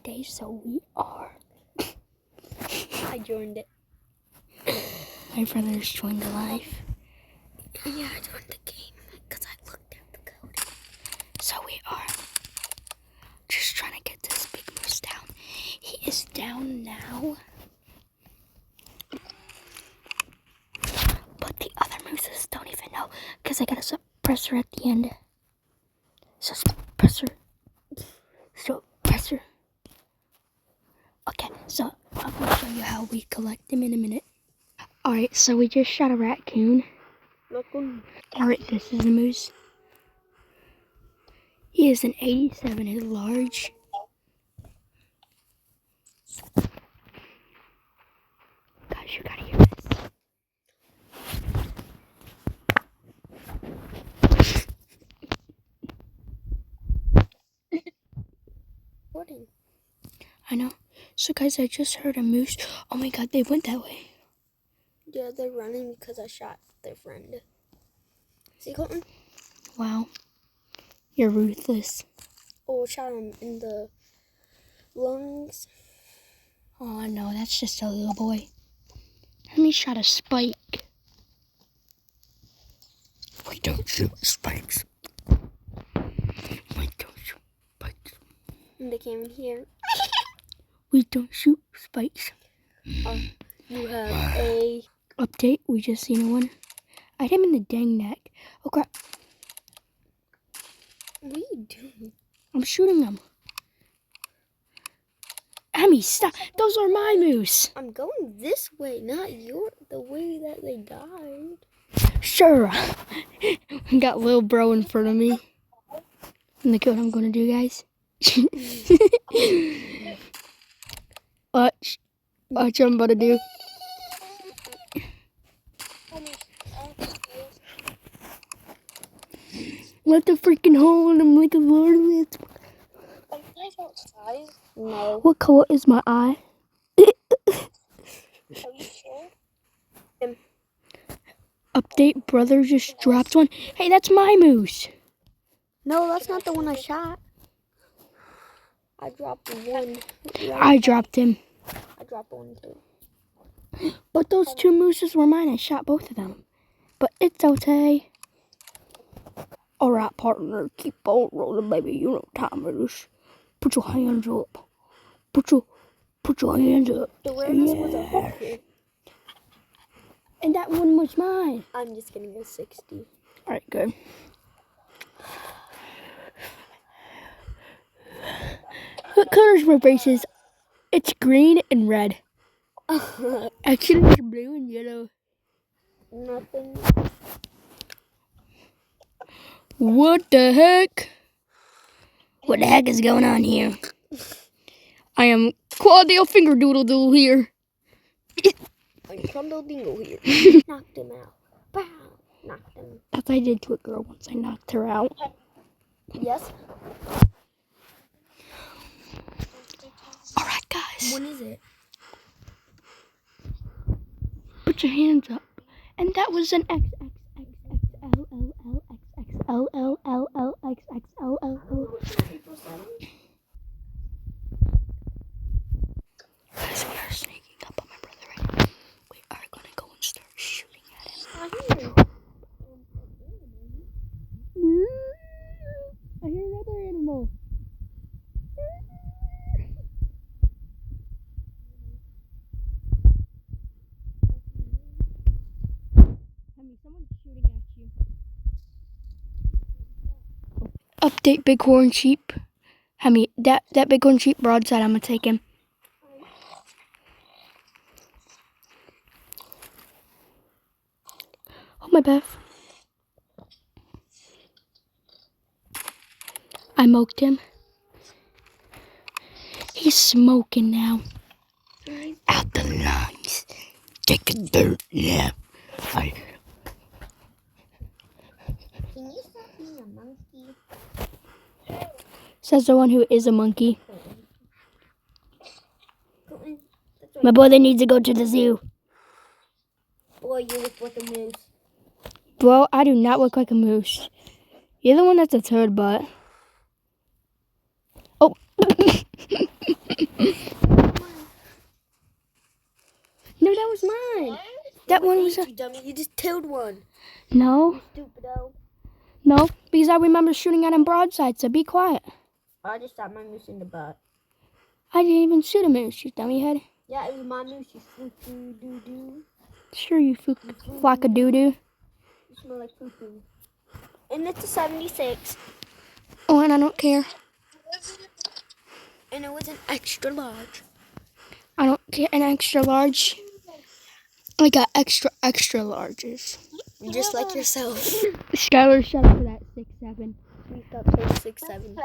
day, so we are. I joined it. My brother's joined the live. Yeah, I joined the game because I looked at the code. So we are just trying to get this big moose down. He is down now. But the other mooses don't even know because I got a suppressor at the end. Suppressor. Okay, so I'm going to show you how we collect them in a minute. Alright, so we just shot a raccoon. Alright, this is a moose. He is an 87, he's large. Guys, you gotta hear this. I know. So guys, I just heard a moose. Oh my god, they went that way. Yeah, they're running because I shot their friend. See, Colton? Wow. You're ruthless. Oh, I shot him in the lungs. Oh no, that's just a little boy. Let me shot a spike. We don't shoot spikes. We don't shoot spikes. And they came in here. We don't shoot spikes. You have a... Update, we just seen one. I hit him in the dang neck. Oh crap. What are you doing? I'm shooting them. Emmy, stop. Those are my moose. I'm going this way, not the way that they died. Sure. Got Lil Bro in front of me. And look what I'm going to do, guys. Watch what I'm about to do. Let the freaking hole in him like a lord. Are you guys outside? No. What color is my eye? Are you sure? Update, brother just dropped one. Hey, that's my moose. No, that's not the one I shot. I dropped one. I dropped him. I dropped one too. But those two mooses were mine. I shot both of them. But it's okay. Alright, partner. Keep on rolling, baby. You know what time it is. Put your hands up. Put your hands up. The awareness was a hook. And that one was mine. I'm just getting a 60. Alright, good. What color is my braces? It's green and red. Actually, it's blue and yellow. Nothing. What the heck? What the heck is going on here? I am Claudio Fingerdoodle here. I'm Crumble Dingle here. Knocked him out. Bam! Knocked him. As I did to a girl once I knocked her out. Yes? Alright, guys. When is it? Put your hands up. And that was an XXXLLLXXLLLXXLLL. Guys, we are sneaking up on my brother right now. We are gonna go and start shooting at him. I hear another animal. Someone's shooting at you. Update bighorn sheep. That bighorn sheep broadside, I'm gonna take him. Oh my bad. I moked him. He's smoking now. Out the lungs. Take a dirt nap. Can you stop being a monkey? Says the one who is a monkey. My brother needs to go to the zoo. Boy, you look like a moose. Bro, I do not look like a moose. You're the one that's a turd butt. Oh. No, that was mine. That one was You dummy. You just killed one. No, Stupido. no, because I remember shooting at him broadside, so be quiet. I just shot my moose in the butt. I didn't even shoot a moose, you dummy head. Yeah, it was my moose. You foo-foo-doo-doo. Sure, you flock of doo-doo. You smell like foo-foo. And it's a 76. Oh, and I don't care. And it was an extra large. I don't get an extra large. I got extra larges. Just like yourself. Skylar, shut up for that 6'7". We got played 6'7".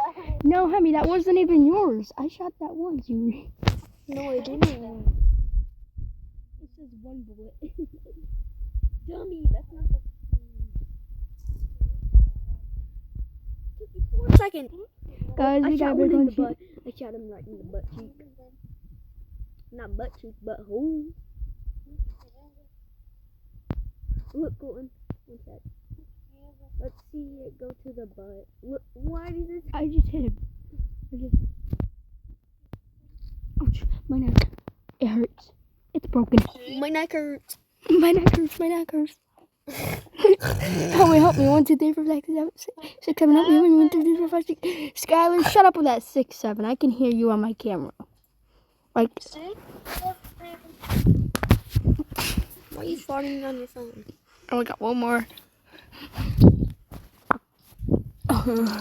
No, honey, that wasn't even yours. I shot that once. You. No, I didn't. It says one bullet. Dummy, that's not the... Took you 4 seconds. Guys, I we shot got one big in on the butt. I shot him right in the butt cheek. Not butt cheek, but hole. Look, Colton. One sec. Let's see it go to the butt. Look, why did it? I just hit him. Ouch, my neck. It hurts. It's broken. My neck hurts. My neck hurts. My neck hurts. Help me. 1, 2, 3, 4, 5, 6, 7. Help me. 1, 2, 3, 4, 5, 6. Skylar, shut up with that 6'7". I can hear you on my camera. Like. Why are you farting on your phone? Oh, we got one more.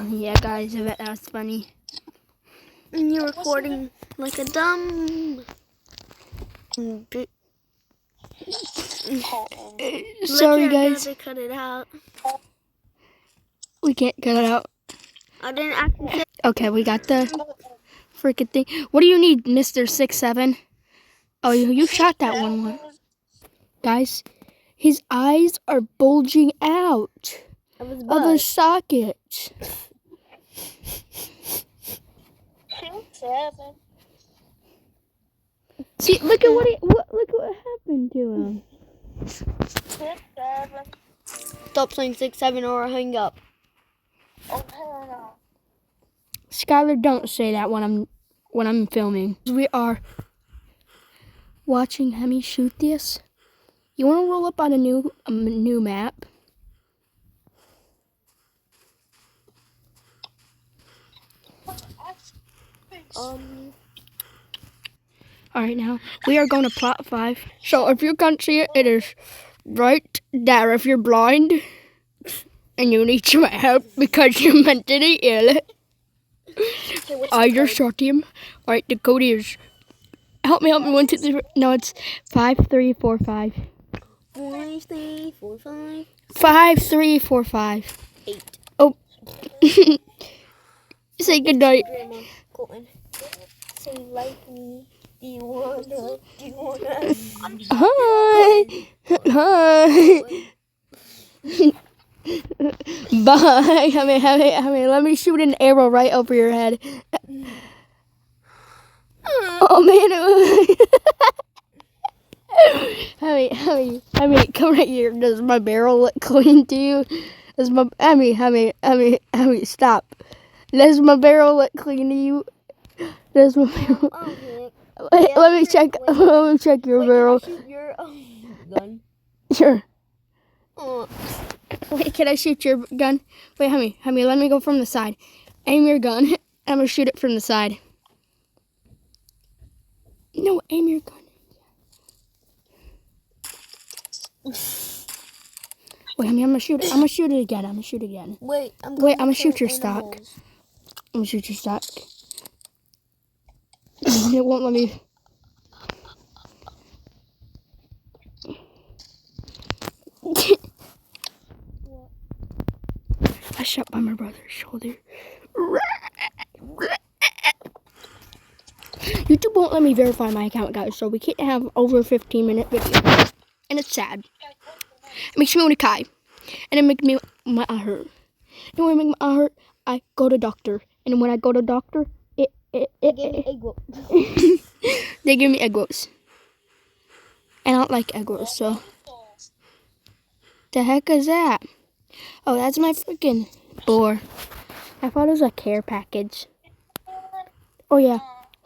Yeah, guys, I bet that was funny. And you're recording like a dumb. Sorry, guys. Cut it out. We can't cut it out. I didn't actually say. Okay, we got the freaking thing. What do you need, Mr. 6'7"? Oh, you shot that one. Guys, his eyes are bulging out of the sockets. 6'7". See, look at look what happened to him. 6'7". Stop saying 6'7" or I'll hang up. Oh, hell no. Skylar, don't say that when I'm filming. We are watching Hemi shoot this. You want to roll up on a new map? All right, now we are going to plot 5. So if you can't see it, it is right there. If you're blind and you need some help because you're mentally ill, I just shot him. All right, the code is help me 1, 2, 3. No, it's 5, 3, 4, 5. 5, 3, 4, 5. 5, 3, 4, 5. 8. Oh. Say goodnight. Grandma, Colton. Say like me. Do you wanna? Hi. Hi. Bye. Honey, let me shoot an arrow right over your head. Oh man. Honey, come right here. Does my barrel look clean to you? Does my Honey, stop. Does my barrel look clean to you? Does my barrel? Let me check your barrel. Can I shoot your gun? Sure. Wait, can I shoot your gun? Wait, Honey, let me go from the side. Aim your gun. I'm gonna shoot it from the side. No, aim your gun. Wait, I'm gonna shoot it. I'm gonna shoot it again. Wait, I'm gonna shoot your stock. I'm gonna shoot your stock. It won't let me. I shot by my brother's shoulder. YouTube won't let me verify my account, guys, so we can't have over 15-minute videos. And it's sad. It makes me want to cry. And it makes me my eye hurt. And when it makes my eye hurt, I go to doctor. And when I go to doctor, They gave me egg roll. they give me egg rolls. And I don't like egg rolls, so. The heck is that? Oh, that's my freaking boar. I thought it was a care package. Oh, yeah.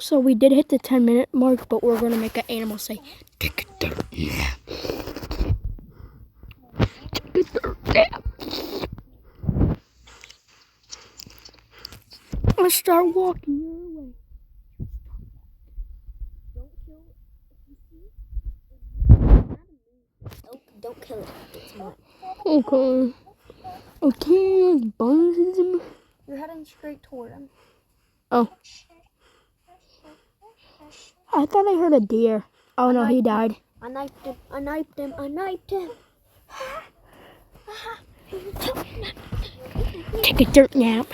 So we did hit the 10-minute mark, but we're gonna make an animal say, take a dirt nap. Take a dirt nap. Let's start walking your way. Don't kill it. It's mine. Okay. Okay, bones him. You're heading straight toward him. Oh. I thought I heard a deer. Oh no, he died. I knifed him. I knifed him. I knifed him. Take a dirt nap.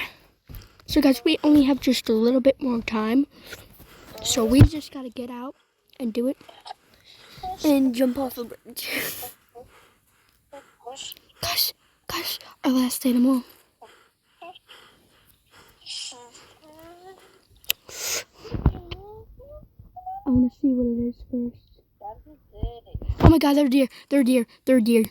So guys, we only have just a little bit more time. So we just gotta get out and do it. And jump off a bridge. Guys, our last animal. I wanna see what it is first. Oh my god, they're deer. They're deer. They're deer.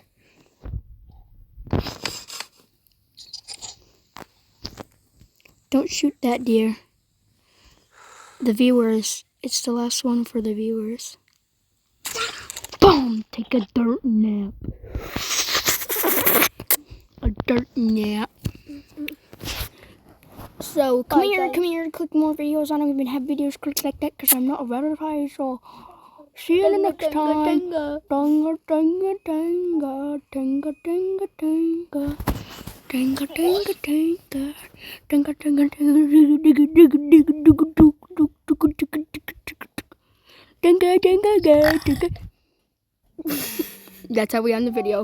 Don't shoot that deer. The viewers. It's the last one for the viewers. Boom! Take a dirt nap. A dirt nap. So come here, click more videos. I don't even have videos clicked like that because I'm not verified. So see you in the next time. Danga, danga, danga, danga, danga, danga. Danga, danga, danga. Danga, danga, danga, digga, digga, digga, digga, digga, digga, digga, digga, digga. Danga, danga, danga. That's how we end the video.